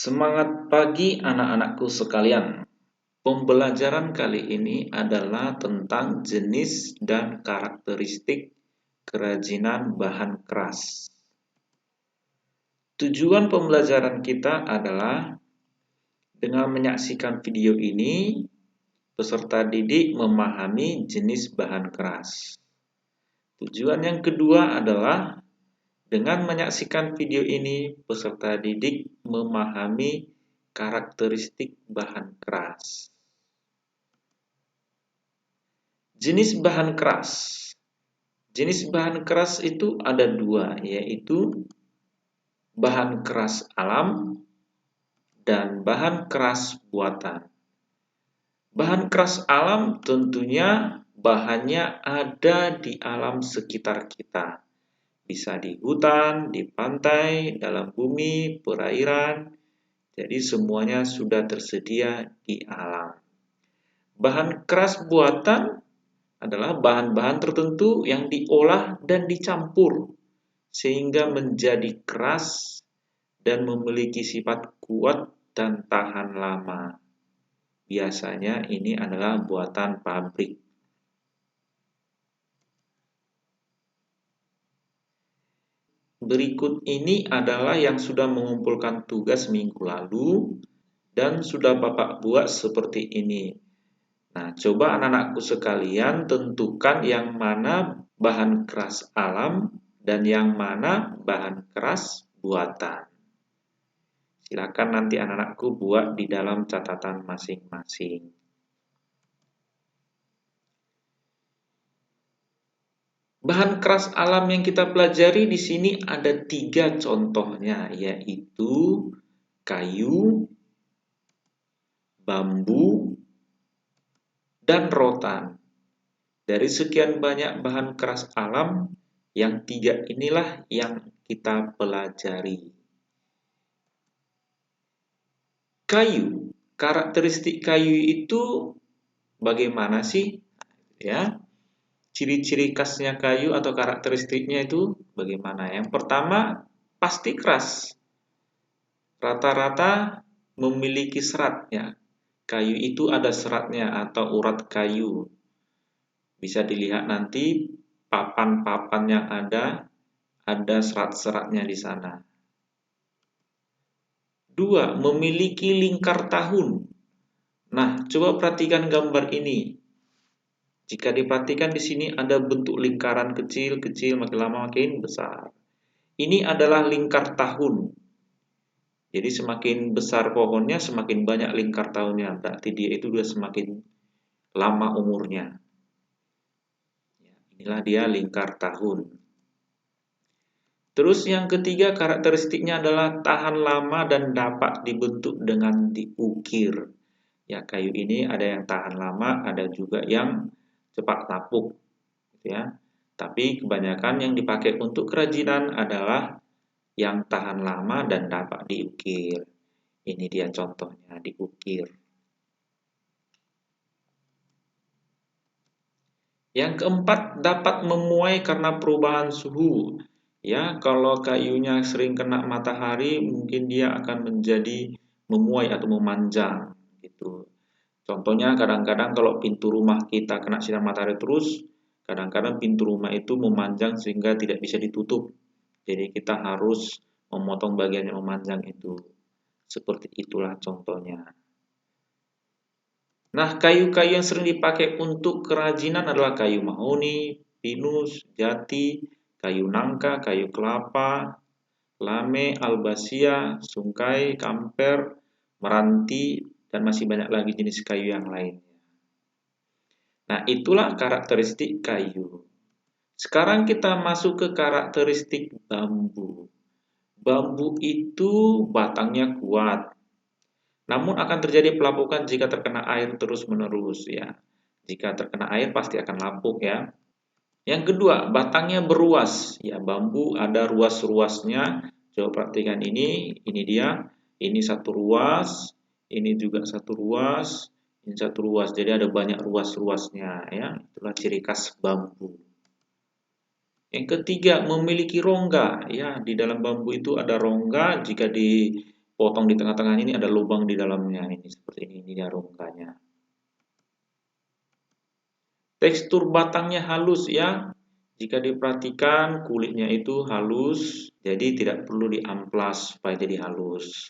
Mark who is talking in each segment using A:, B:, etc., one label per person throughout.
A: Semangat pagi anak-anakku sekalian. Pembelajaran kali ini adalah tentang jenis dan karakteristik kerajinan bahan keras. Tujuan pembelajaran kita adalah dengan menyaksikan video ini, peserta didik memahami jenis bahan keras. Tujuan yang kedua adalah dengan menyaksikan video ini, peserta didik memahami karakteristik bahan keras. Jenis bahan keras. Jenis bahan keras itu ada dua, yaitu bahan keras alam dan bahan keras buatan. Bahan keras alam tentunya bahannya ada di alam sekitar kita. Bisa di hutan, di pantai, dalam bumi, perairan. Jadi semuanya sudah tersedia di alam. Bahan keras buatan adalah bahan-bahan tertentu yang diolah dan dicampur sehingga menjadi keras dan memiliki sifat kuat dan tahan lama. Biasanya ini adalah buatan pabrik. Berikut ini adalah yang sudah mengumpulkan tugas minggu lalu dan sudah Bapak buat seperti ini. Nah, coba anak-anakku sekalian tentukan yang mana bahan keras alam dan yang mana bahan keras buatan. Silakan nanti anak-anakku buat di dalam catatan masing-masing. Bahan keras alam yang kita pelajari di sini ada 3 contohnya, yaitu kayu, bambu, dan rotan. Dari sekian banyak bahan keras alam, yang 3 inilah yang kita pelajari. Kayu, karakteristik kayu itu bagaimana sih? Ya, ciri-ciri khasnya kayu atau karakteristiknya itu bagaimana? Yang pertama, pasti keras. Rata-rata memiliki seratnya. Kayu itu ada seratnya atau urat kayu. Bisa dilihat nanti papan-papan yang ada serat-seratnya di sana. 2. Memiliki lingkar tahun. Nah, coba perhatikan gambar ini. Jika diperhatikan di sini ada bentuk lingkaran kecil-kecil, makin lama makin besar. Ini adalah lingkar tahun. Jadi semakin besar pohonnya, semakin banyak lingkar tahunnya. Berarti dia itu sudah semakin lama umurnya. Inilah dia lingkar tahun. Terus yang ketiga karakteristiknya adalah tahan lama dan dapat dibentuk dengan diukir. Ya, kayu ini ada yang tahan lama, ada juga yang cepat lapuk. Gitu ya. Tapi kebanyakan yang dipakai untuk kerajinan adalah yang tahan lama dan dapat diukir. Ini dia contohnya, diukir. Yang keempat, dapat memuai karena perubahan suhu. Ya, kalau kayunya sering kena matahari, mungkin dia akan menjadi memuai atau memanjang gitu. Contohnya kadang-kadang kalau pintu rumah kita kena sinar matahari terus, kadang-kadang pintu rumah itu memanjang sehingga tidak bisa ditutup. Jadi kita harus memotong bagian yang memanjang itu. Seperti itulah contohnya. Nah, kayu-kayu yang sering dipakai untuk kerajinan adalah kayu mahoni, pinus, jati, kayu nangka, kayu kelapa, lame, albasia, sungkai, kamper, meranti, dan masih banyak lagi jenis kayu yang lainnya. Nah, itulah karakteristik kayu. Sekarang kita masuk ke karakteristik bambu. Bambu itu batangnya kuat, namun akan terjadi pelapukan jika terkena air terus-menerus ya. Jika terkena air pasti akan lapuk ya. Yang kedua, batangnya beruas. Ya, bambu ada ruas-ruasnya. Coba perhatikan ini dia. Ini satu ruas, ini juga satu ruas, ini satu ruas. Jadi ada banyak ruas-ruasnya ya. Itulah ciri khas bambu. Yang ketiga, memiliki rongga. Ya, di dalam bambu itu ada rongga. Jika potong di tengah-tengah ini ada lubang di dalamnya, ini seperti ini rongkanya. Tekstur batangnya halus ya. Jika diperhatikan kulitnya itu halus, jadi tidak perlu diamplas supaya jadi halus.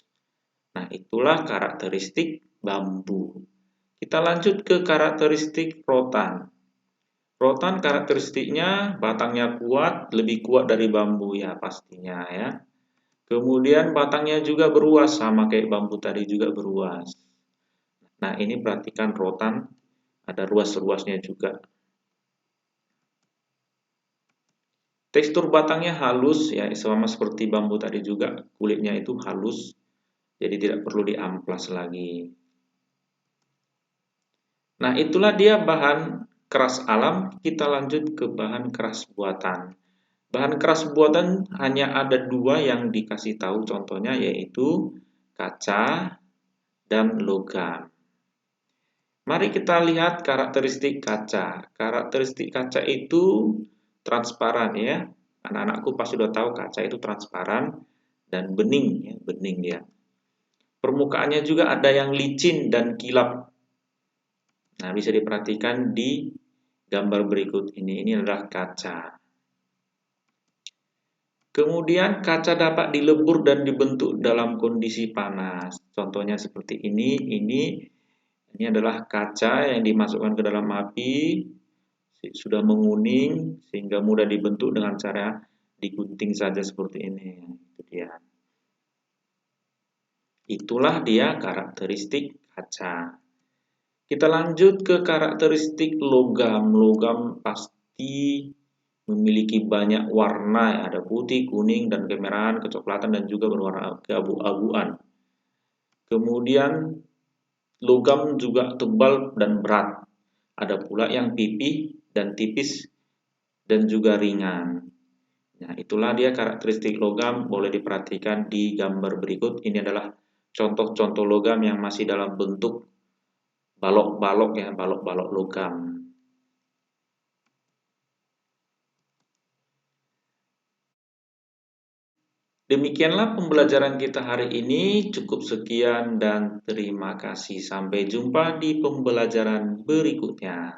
A: Nah, itulah karakteristik bambu. Kita lanjut ke karakteristik rotan. Rotan karakteristiknya batangnya kuat, lebih kuat dari bambu ya pastinya ya. Kemudian batangnya juga beruas, sama kayak bambu tadi juga beruas. Nah, ini perhatikan rotan, ada ruas-ruasnya juga. Tekstur batangnya halus, ya sama seperti bambu tadi juga, kulitnya itu halus, jadi tidak perlu diamplas lagi. Nah, itulah dia bahan keras alam, kita lanjut ke bahan keras buatan. Bahan keras buatan hanya ada dua yang dikasih tahu contohnya, yaitu kaca dan logam. Mari kita lihat karakteristik kaca. Karakteristik kaca itu transparan ya. Anak-anakku pasti sudah tahu kaca itu transparan dan bening ya, bening dia. Permukaannya juga ada yang licin dan kilap. Nah, bisa diperhatikan di gambar berikut ini. Ini adalah kaca. Kemudian kaca dapat dilebur dan dibentuk dalam kondisi panas. Contohnya seperti ini. Ini adalah kaca yang dimasukkan ke dalam api, sudah menguning sehingga mudah dibentuk dengan cara digunting saja seperti ini. Itu dia. Itulah dia karakteristik kaca. Kita lanjut ke karakteristik logam. Logam pasti memiliki banyak warna, ada putih, kuning, dan kemerahan, kecoklatan, dan juga berwarna keabu-abuan. Kemudian logam juga tebal dan berat. Ada pula yang pipih dan tipis dan juga ringan. Nah, itulah dia karakteristik logam, boleh diperhatikan di gambar berikut. Ini adalah contoh-contoh logam yang masih dalam bentuk balok-balok ya, balok-balok logam. Demikianlah pembelajaran kita hari ini, cukup sekian dan terima kasih. Sampai jumpa di pembelajaran berikutnya.